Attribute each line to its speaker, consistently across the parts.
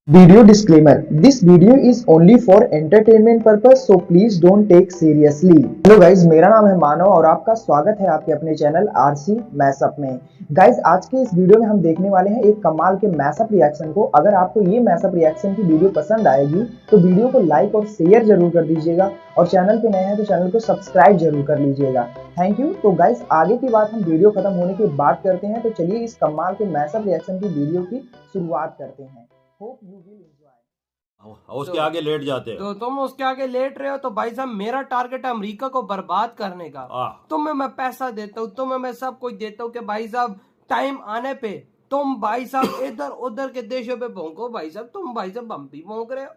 Speaker 1: Video disclaimer: This video is only for entertainment purpose, so please don't take seriously. Hello guys, मेरा नाम है मानव और आपका स्वागत है आपके अपने चैनल आरसी मैशअप में। गाइज, आज के इस वीडियो में हम देखने वाले हैं एक कमाल के मैशअप रिएक्शन को। अगर आपको ये मैशअप रिएक्शन की वीडियो पसंद आएगी तो वीडियो को लाइक और शेयर जरूर कर दीजिएगा और चैनल पे नए हैं तो चैनल को सब्सक्राइब जरूर कर लीजिएगा। Thank you. तो गाइज, आगे की बात हम वीडियो खत्म होने के बाद करते हैं, तो चलिए इस कमाल के मैशअप रिएक्शन की वीडियो की शुरुआत करते हैं। Hope you will enjoy.
Speaker 2: उसके आगे लेट जाते हैं
Speaker 3: तो तुम उसके आगे लेट रहे हो तो भाई साहब मेरा टारगेट है अमेरिका को बर्बाद करने का। तुम्हें मैं पैसा देता हूँ, तुम्हें मैं सब कुछ देता हूँ कि भाई साहब टाइम आने पे तुम भाई साहब इधर उधर के देशों पे भौंको। भाई साहब तुम भाई साहब हम भी भौंक रहे हो।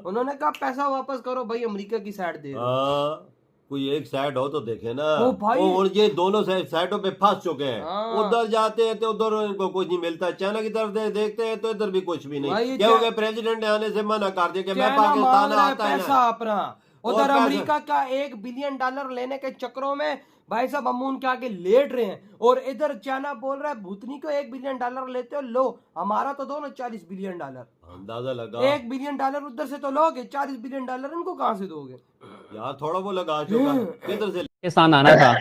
Speaker 3: उन्होंने कहा पैसा वापस करो भाई, अमेरिका की साइड दे दो।
Speaker 2: कोई एक साइड हो तो देखे ना।
Speaker 3: ओ भाई,
Speaker 2: और ये दोनों साइडों पे फंस चुके हैं। उधर जाते हैं तो उधर इनको कुछ नहीं मिलता, चाइना की तरफ देखते हैं तो इधर भी कुछ भी नहीं। क्या हो गया, प्रेसिडेंट ने आने से मना कर दिया कि मैं पाकिस्तान आता है
Speaker 3: पैसा अपना। उधर अमेरिका का $1 बिलियन लेने के चक्रों में भाई साहब हम उनके आगे लेट रहे हैं और इधर चाइना बोल रहा है भूतनी को $1 बिलियन लेते हो, लो हमारा तो दो ना $40 बिलियन।
Speaker 2: अंदाजा लगा।
Speaker 3: $1 बिलियन उधर से तो लोगे, $40 बिलियन इनको कहाँ से दोगे
Speaker 2: यार? थोड़ा वो लगा चुका किधर से
Speaker 4: पाकिस्तान आना था।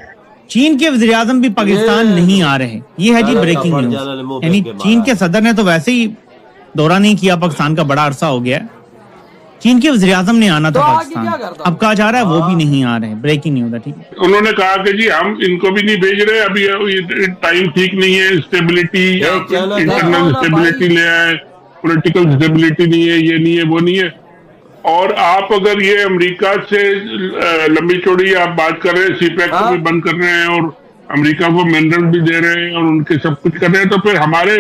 Speaker 4: चीन के वज़ीर आज़म भी पाकिस्तान नहीं आ रहे। ये है जी ब्रेकिंग न्यूज। यानी चीन के सदर ने तो वैसे ही दौरा नहीं किया पाकिस्तान का, बड़ा अरसा हो गया। चीन के वज़ीर आज़म ने आना था पाकिस्तान, अब कहा जा रहा है वो भी नहीं आ रहे। ब्रेकिंग न्यूज है, ठीक है।
Speaker 5: उन्होंने कहा कि जी हम इनको भी नहीं भेज रहे, अभी टाइम ठीक नहीं है, स्टेबिलिटी इंटरनल स्टेबिलिटी ले आए, पॉलिटिकल स्टेबिलिटी नहीं है, ये नहीं है, वो नहीं है। और आप अगर ये अमेरिका से लंबी चौड़ी आप बात कर रहे हैं, सीपैक को भी बंद कर रहे हैं और अमेरिका को मिनरल भी दे रहे हैं और उनके सब कुछ कर रहे हैं, तो फिर हमारे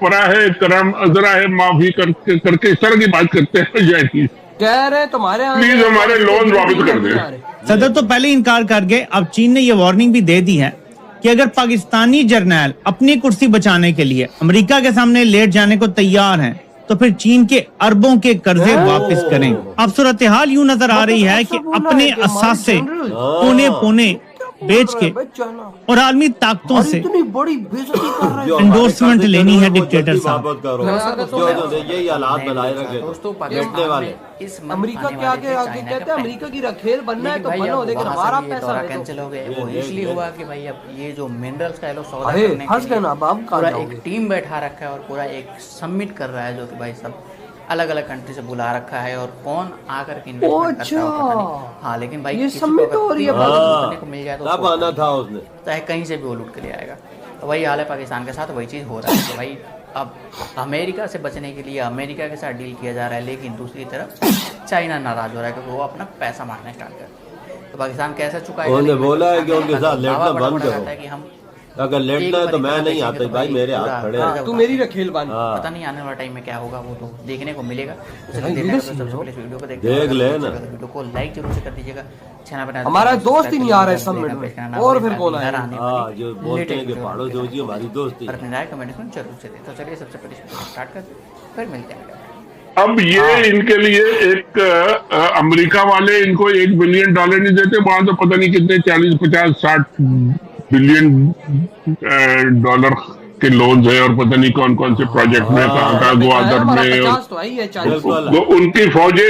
Speaker 5: परा है करम अजरा है माफी करके इस तरह की बात करते हैं। जय
Speaker 3: कह रहे तुम्हारे
Speaker 5: प्लीज हमारे लोन वापस कर दें।
Speaker 4: सदर तो पहले इनकार कर गए, अब चीन ने ये वार्निंग भी दे दी है कि अगर पाकिस्तानी जर्नैल अपनी कुर्सी बचाने के लिए अमेरिका के सामने लेट जाने को तैयार हैं तो फिर चीन के अरबों के कर्जे वापस करें। अब सूरत हाल यूं नजर आ रही है कि अपने असासे पौने पौने बेच के और आलमी ताकतों से
Speaker 3: बड़ी बेइज्जती कर रहे हैं।
Speaker 4: एंडोर्समेंट लेनी है डिक्टेटर साहब।
Speaker 2: यही हालात बनाए रखे
Speaker 6: दोस्तों
Speaker 2: वाले।
Speaker 3: अमेरिका के आगे कहते हैं अमेरिका की रखेल बनना है तो बनो, लेकिन हमारा पैसा
Speaker 6: कैंसिल हो गया। वो इसलिए हुआ कि भाई अब ये जो मिनरल्स का लोग सौदा
Speaker 3: करने के लिए
Speaker 6: पूरा एक टीम बैठा रखा है और पूरा एक सबमिट कर रहा है, जो कि भाई सब अलग अलग कंट्री से बुला रखा है और कौन आकर के इन्वेस्टमेंट करता है पता नहीं। हाँ, लेकिन भाई
Speaker 3: ये सबमिट हो रही है,
Speaker 6: लूटने को मिल जाए तो
Speaker 2: तब आना था उसने,
Speaker 6: चाहे कहीं से भी वो लूट के ले आएगा। तो वही हाल है पाकिस्तान के साथ, वही चीज़ हो रहा है। तो भाई अब अमेरिका से बचने के लिए अमेरिका के साथ डील किया जा रहा है, लेकिन दूसरी तरफ चाइना नाराज हो रहा है क्योंकि वो अपना पैसा मारना स्टार्ट कर। तो पाकिस्तान कैसे चुकाएगा?
Speaker 2: उन्होंने बोला है कि उनके साथ लेटना बंद करो,
Speaker 6: कि हम
Speaker 2: अगर लेटना है तो मैं नहीं आता भाई, मेरे हाथ खड़े हैं,
Speaker 3: तू मेरी रखेल बन।
Speaker 6: पता नहीं आने वाला टाइम में क्या होगा, वो तो देखने को मिलेगा। सबसे पहले वीडियो को देख
Speaker 2: ले ना,
Speaker 6: वीडियो को लाइक जरूर से कर दीजिएगा। चैनल बना
Speaker 3: हमारा दोस्त ही नहीं आ रहा है सब में, और फिर कौन आएगा?
Speaker 2: जो बोलते हैं कि पहाड़ों से होती है हमारी दोस्ती।
Speaker 6: अपनी राय कमेंट में जरूर से दें। तो चलिए सबसे पहले स्टार्ट करते हैं, फिर मिलते हैं।
Speaker 5: अब ये इनके लिए एक अमेरिका वाले इनको $1 बिलियन नहीं देते, वहां तो पता नहीं कितने 40, 50, 60 बिलियन डॉलर के लोन्स है और पता नहीं कौन कौन से प्रोजेक्ट में, कहाँ ग्वादर में। तो उनकी फौजें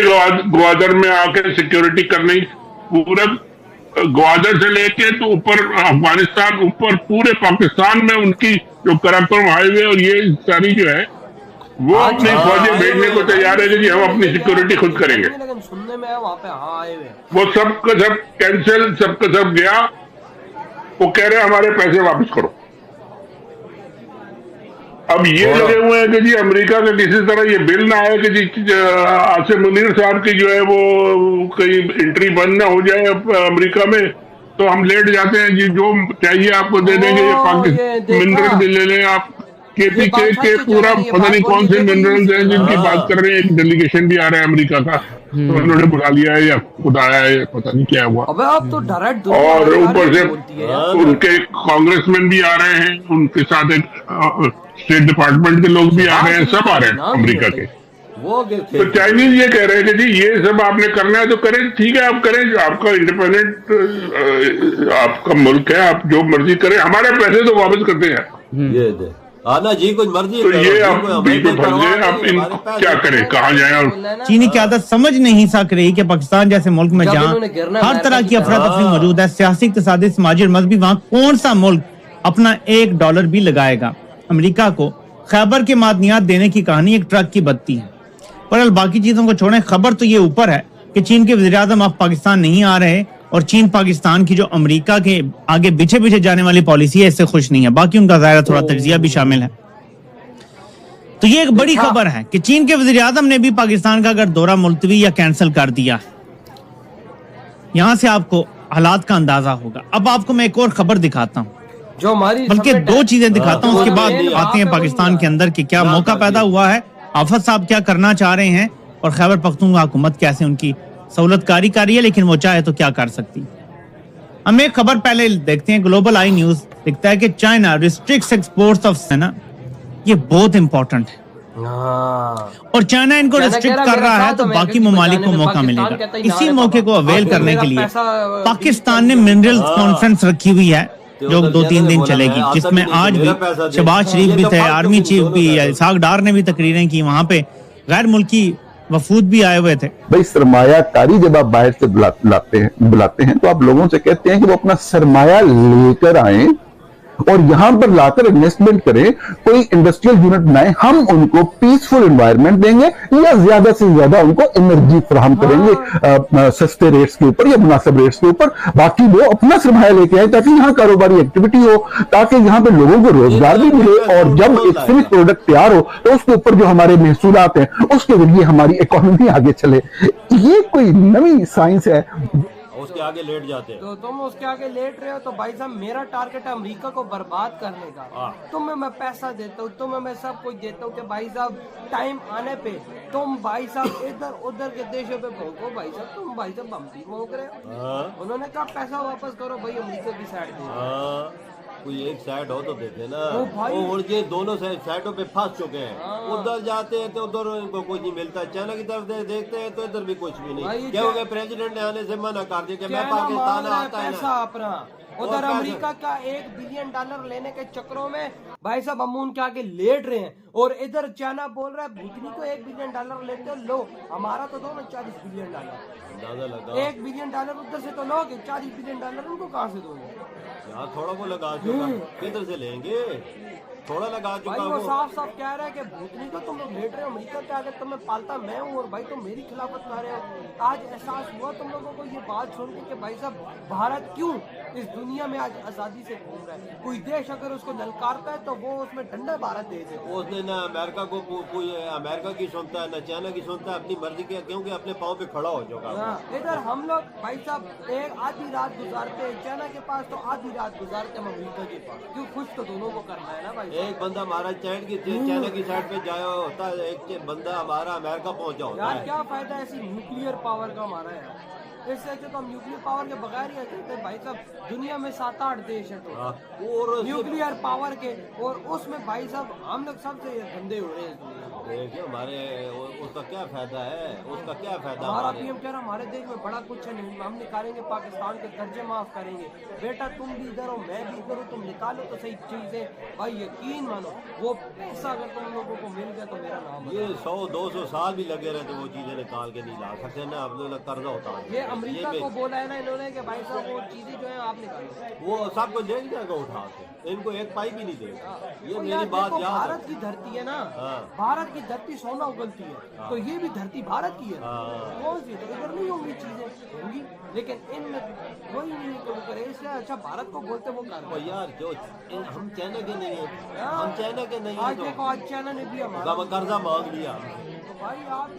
Speaker 5: ग्वादर में आकर सिक्योरिटी करने, पूरा ग्वादर से लेके तो ऊपर अफगानिस्तान, ऊपर पूरे पाकिस्तान में उनकी जो कराकोरम हाईवे और ये सारी जो है वो अपनी फौजें भेजने को तैयार है कि हम अपनी सिक्योरिटी खुद करेंगे।
Speaker 3: लेकिन सुनने में वहाँ पे
Speaker 5: वो सबका सब कैंसिल, सबका सब गया। वो कह रहे हैं हमारे पैसे वापस करो। अब ये लगे हुए हैं कि जी अमेरिका का किसी तरह ये बिल ना आए कि जी आसिम मुनीर साहब की जो है वो कहीं एंट्री बंद ना हो जाए अमेरिका में, तो हम लेट जाते हैं जी, जो चाहिए आपको दे देंगे। ये पाकिस्तान मिनरल भी ले लें आप, केपीके के पूरा पता नहीं कौन से मिनरल्स हैं जिनकी बात कर रहे हैं। एक डेलीगेशन भी आ रहा है अमेरिका का, तो उन्होंने बुला लिया है या खुद आया है, पता नहीं क्या हुआ।
Speaker 3: अबे अब तो डायरेक्ट
Speaker 5: और ऊपर से उनके कांग्रेसमैन भी आ रहे हैं, उनके साथ एक स्टेट डिपार्टमेंट के लोग भी आ रहे हैं, सब आ रहे हैं अमेरिका के। तो चाइनीज ये कह रहे हैं कि जी ये सब आपने करना है तो करें, ठीक है आप करें, आपका इंडिपेंडेंट आपका मुल्क है, आप जो मर्जी करें, हमारे पैसे तो वापस करते हैं।
Speaker 2: ना जी, कुछ मर्जी
Speaker 5: तो ये आप बिल्कुल फंस गए। आप इन क्या करें, कहाँ जाए? और
Speaker 4: चीनी क़यादत समझ नहीं सक रही कि पाकिस्तान जैसे मुल्क में जहाँ हर तरह की अफरा तफरी मौजूद है, सियासी, इक़्तिसादी, समाजी और मजहबी, वहाँ कौन सा मुल्क अपना $1 भी लगाएगा? अमेरिका को खैबर के मादनियात देने की कहानी एक ट्रक की बत्ती है। पर बाकी चीजों को छोड़ें, खबर तो ये ऊपर है कि चीन के वज़ीर आज़म अब पाकिस्तान नहीं आ रहे और चीन पाकिस्तान की जो अमेरिका के आगे पीछे पीछे जाने वाली पॉलिसी है इससे खुश नहीं है। बाकी उनका ज़ाहिर थोड़ा तजिया भी शामिल है। तो ये एक बड़ी खबर है कि चीन के वज़ीर आज़म ने भी पाकिस्तान का अगर दौरा मुलतवी या कैंसिल कर दिया। यहां से आपको हालात का अंदाजा होगा। अब आपको मैं एक और खबर दिखाता हूँ,
Speaker 3: जो हमारी
Speaker 4: बल्कि 2 चीजें दिखाता हूँ, उसके बाद आते हैं पाकिस्तान के अंदर कि क्या मौका पैदा हुआ है, आफत साहब क्या करना चाह रहे हैं और खैबर पख्तूनख्वा हुकूमत कैसे उनकी सहूलतकारी कर रही है, लेकिन वो चाहे तो क्या कर सकती। हम एक खबर पहले देखते हैं। ग्लोबल आई न्यूज लिखता है कि चाइना रिस्ट्रिक्ट्स एक्सपोर्ट्स ऑफ सेना। ये बहुत इंपॉर्टेंट है और चाइना इनको रिस्ट्रिक्ट कर रहा है तो बाकी ममालिक को मौका मिलेगा। इसी मौके को अवेल करने के लिए पाकिस्तान ने मिनरल्स कॉन्फ्रेंस रखी हुई है जो 2-3 दिन चलेगी, जिसमें आज भी शहबाज शरीफ भी थे, आर्मी चीफ भी, इसाक डार ने भी तकरीरें की, वहां पे गैर मुल्की वफूद भी आए हुए थे।
Speaker 7: भाई सरमायाकारी जब आप बाहर से बुलाते हैं तो आप लोगों से कहते हैं कि वो अपना सरमाया लेकर आए और यहां पर लाकर इन्वेस्टमेंट करें, कोई इंडस्ट्रियल यूनिट बनाए। हम उनको पीसफुल एनवायरनमेंट देंगे या ज्यादा से ज्यादा उनको एनर्जी फराहम करेंगे सस्ते रेट्स के ऊपर या मुनासिब रेट्स के ऊपर। बाकी वो अपना सरमाया लेके आए ताकि यहाँ कारोबारी एक्टिविटी हो, ताकि यहाँ पे लोगों को रोजगार भी मिले और जब एक फिनिश प्रोडक्ट तैयार हो तो उसके ऊपर जो हमारे महसूलात हैं उसके जरिए हमारी इकोनॉमी आगे चले। ये कोई नई साइंस है।
Speaker 2: उसके आगे लेट जाते हैं
Speaker 3: तो तुम उसके आगे लेट रहे हो। तो भाई साहब मेरा टारगेट है अमेरिका को बर्बाद करने का। तुम्हें मैं पैसा देता हूँ, तुम्हें मैं सब कुछ देता हूँ कि भाई साहब टाइम आने पे तुम भाई साहब इधर उधर के देशों पे भोंको। भाई साहब तुम भाई साहब हम भी भोंक रहे हो। उन्होंने कहा पैसा वापस करो भाई, अमेरिका की साइड दे।
Speaker 2: कोई एक साइड हो तो देखे ना। वो ये दोनों साइडों पे फंस चुके हैं। उधर जाते हैं तो उधर इनको कुछ नहीं मिलता, चाइना की तरफ देखते हैं तो इधर भी कुछ भी नहीं। क्या हो गया, प्रेसिडेंट ने आने से मना कर दिया कि मैं पाकिस्तान आता है
Speaker 3: पैसा अपना। उधर अमेरिका का $1 बिलियन लेने के चक्रों में भाई साहब हम उनके आगे लेट रहे हैं और इधर चाइना बोल रहा है भूतनी को $1 बिलियन लेते हो, लो हमारा तो दो ना $40 बिलियन। $1 बिलियन उधर से तो लोगे, $40 बिलियन उनको कहाँ से दोगे
Speaker 2: यार? थोड़ा को लगा चुका, किधर से लेंगे? थोड़ा लगा चुका।
Speaker 3: वो साफ साफ कह रहा है कि भूतनी को तुम लोग लेट रहे हो, अमेरिका के आगे तुम्हें पालता मैं हूँ और भाई तुम मेरी खिलाफत कर रहे हो। आज एहसास हुआ तुम लोगों को ये बात सुन के कि भाई साहब भारत क्यों इस दुनिया में आज आजादी से घूम रहा है। कोई देश अगर उसको ललकारता है तो वो उसमें डंडा भारत दे दे।
Speaker 2: उसने ना अमेरिका को कोई अमेरिका की सुनता है, ना चाइना की सुनता है, अपनी मर्जी की, क्योंकि अपने पाँव पे खड़ा हो चुका।
Speaker 3: इधर हम लोग भाई साहब एक आधी रात गुजारते हैं चाइना के पास, तो आधी रात गुजारते हम अमेरिका के पास। क्यों, खुश तो दोनों को करना है ना भाई।
Speaker 2: एक बंदा हमारा चाइना की साइड पे जाया होता है, एक बंदा हमारा अमेरिका पहुंचा होता है।
Speaker 3: क्या फायदा ऐसी न्यूक्लियर पावर का हमारा है। इससे अच्छा तो हम न्यूक्लियर पावर के बगैर ही रहते भाई साहब। दुनिया में 7-8 देश है तो और न्यूक्लियर पावर के, और उसमें भाई साहब हम लोग सबसे गंदे हो रहे हैं।
Speaker 2: देखिए हमारे उसका क्या फायदा है, उसका क्या फायदा?
Speaker 3: हमारा पीएम कह रहा हमारे देश में बड़ा कुछ है नहीं, हम निकालेंगे पाकिस्तान के कर्जे माफ करेंगे। बेटा तुम भी इधर हो मैं भी इधर हूँ, तुम निकालो तो सही चीजें। भाई यकीन मानो वो पैसा अगर तुम लोगों को मिल गया तो मेरा नाम
Speaker 2: ये 100-200 साल भी लगे रहे तो वो चीजें निकाल के नहीं ला सकते ना। अब लोग कर्जा होता है।
Speaker 3: ये अमेरिका को बोला है ना इन्होंने कि भाई साहब वो चीजें जो है आप निकालो, वो
Speaker 2: सबको देख जाएगा उठा के, इनको एक पाई भी नहीं देगा। ये मेरी बात याद।
Speaker 3: भारत की धरती है ना, भारत की धरती सोना उगलती है, तो ये भी धरती भारत की है। कौन सी तो इधर नहीं होंगी चीजें, होंगी लेकिन इनमें कोई नहीं तो करे। इसलिए अच्छा भारत को बोलते वो कर
Speaker 2: यार जो हम चाइना के नहीं है, हम चाइना के नहीं है।
Speaker 3: आज देखो आज चाइना ने भी हमारा
Speaker 2: कर्जा मांग लिया।
Speaker 3: तो भाई आप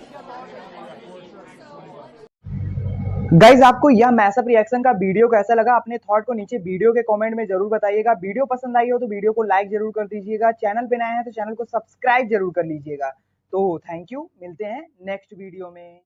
Speaker 1: गाइज आपको यह मैसअप रिएक्शन का वीडियो कैसा लगा? अपने थॉट को नीचे वीडियो के कमेंट में जरूर बताइएगा। वीडियो पसंद आई हो तो वीडियो को लाइक जरूर कर दीजिएगा। चैनल पे नए हैं तो चैनल को सब्सक्राइब जरूर कर लीजिएगा। तो थैंक यू, मिलते हैं नेक्स्ट वीडियो में।